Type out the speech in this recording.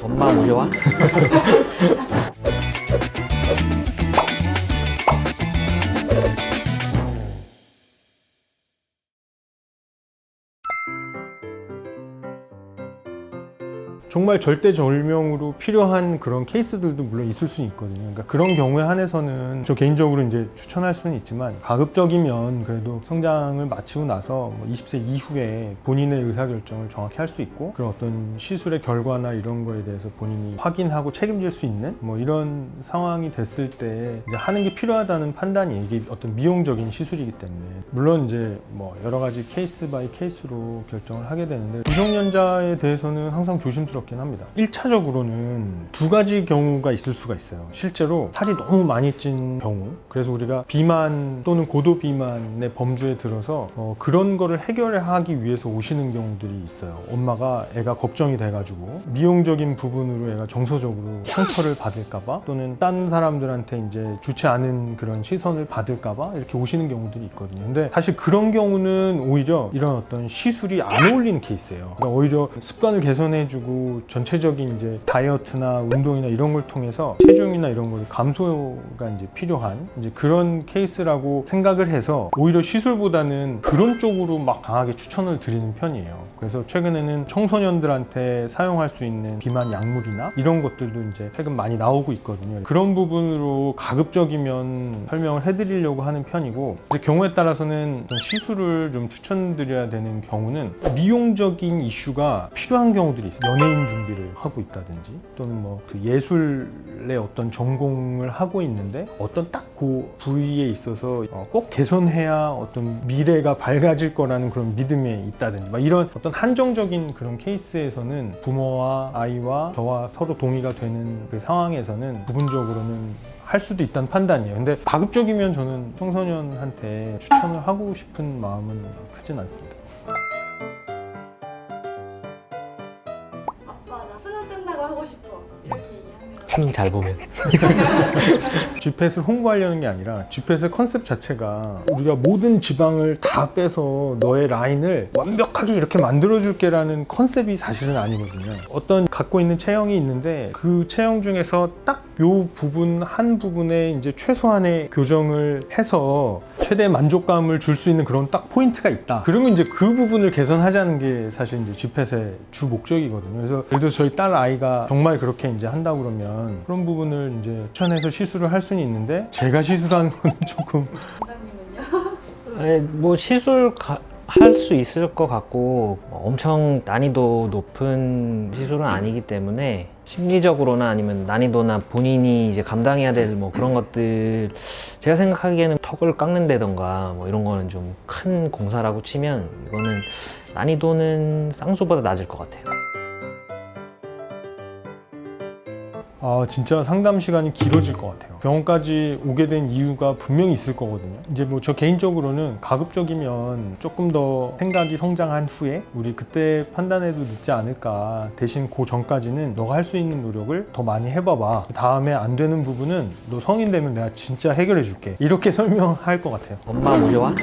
엄마 모셔와? 정말 절대절명으로 필요한 그런 케이스들도 물론 있을 수 있거든요. 그러니까 그런 경우에 한해서는 저 개인적으로 이제 추천할 수는 있지만, 가급적이면 그래도 성장을 마치고 나서 20세 이후에 본인의 의사결정을 정확히 할 수 있고, 그런 어떤 시술의 결과나 이런 거에 대해서 본인이 확인하고 책임질 수 있는 이런 상황이 됐을 때 이제 하는 게 필요하다는 판단이, 이게 어떤 미용적인 시술이기 때문에 물론 이제 여러 가지 케이스 바이 케이스로 결정을 하게 되는데, 미성년자에 대해서는 항상 조심스럽긴 합니다. 1차적으로는 두 가지 경우가 있을 수가 있어요. 실제로 살이 너무 많이 찐 경우, 그래서 우리가 비만 또는 고도 비만의 범주에 들어서 그런 거를 해결하기 위해서 오시는 경우들이 있어요. 엄마가 애가 걱정이 돼가지고 미용적인 부분으로 애가 정서적으로 상처를 받을까봐, 또는 딴 사람들한테 이제 좋지 않은 그런 시선을 받을까봐 이렇게 오시는 경우들이 있거든요. 근데 사실 그런 경우는 오히려 이런 어떤 시술이 안 어울리는 케이스예요. 그러니까 오히려 습관을 개선해주고 전체적인 이제 다이어트나 운동이나 이런 걸 통해서 체중이나 이런 걸 감소가 이제 필요한 이제 그런 케이스라고 생각을 해서 오히려 시술보다는 그런 쪽으로 막 강하게 추천을 드리는 편이에요. 그래서 최근에는 청소년들한테 사용할 수 있는 비만 약물이나 이런 것들도 이제 최근 많이 나오고 있거든요. 그런 부분으로 가급적이면 설명을 해드리려고 하는 편이고, 이제 경우에 따라서는 시술을 좀 추천드려야 되는 경우는 미용적인 이슈가 필요한 경우들이 있어요. 연예인 준비를 하고 있다든지, 또는 그 예술의 어떤 전공을 하고 있는데 어떤 딱 그 부위에 있어서 꼭 개선해야 어떤 미래가 밝아질 거라는 그런 믿음에 있다든지, 이런 어떤 한정적인 그런 케이스에서는 부모와 아이와 저와 서로 동의가 되는 그 상황에서는 부분적으로는 할 수도 있다는 판단이에요. 근데 가급적이면 저는 청소년한테 추천을 하고 싶은 마음은 크진 않습니다. 아빠 나 수능 끝나고 하고 싶어 이렇게 얘기하면 수능 잘 보면. 쥐펫을 홍보하려는 게 아니라, 쥐펫의 컨셉 자체가 우리가 모든 지방을 다 빼서 너의 라인을 완벽하게 이렇게 만들어줄게 라는 컨셉이 사실은 아니거든요. 어떤 갖고 있는 체형이 있는데 그 체형 중에서 딱 요 부분 한 부분에 이제 최소한의 교정을 해서 최대 만족감을 줄 수 있는 그런 딱 포인트가 있다. 그러면 이제 그 부분을 개선하자는 게 사실 이제 쥐펫의 주 목적이거든요. 그래서 예를 들어 저희 딸 아이가 정말 그렇게 이제 한다고 그러면 그런 부분을 이제 추천해서 시술을 할 수는 있는데, 제가 시술하는 거는 조금 원장님은요? 시술 할 수 있을 것 같고, 엄청 난이도 높은 시술은 아니기 때문에 심리적으로나 아니면 난이도나 본인이 이제 감당해야 될 그런 것들, 제가 생각하기에는 턱을 깎는다던가 이런 거는 좀 큰 공사라고 치면, 이거는 난이도는 쌍수보다 낮을 것 같아요. 진짜 상담 시간이 길어질 것 같아요. 병원까지 오게 된 이유가 분명히 있을 거거든요. 이제 저 개인적으로는 가급적이면 조금 더 생각이 성장한 후에 우리 그때 판단해도 늦지 않을까. 대신 그 전까지는 너가 할 수 있는 노력을 더 많이 해봐봐. 다음에 안 되는 부분은 너 성인 되면 내가 진짜 해결해 줄게. 이렇게 설명할 것 같아요. 엄마 모셔와?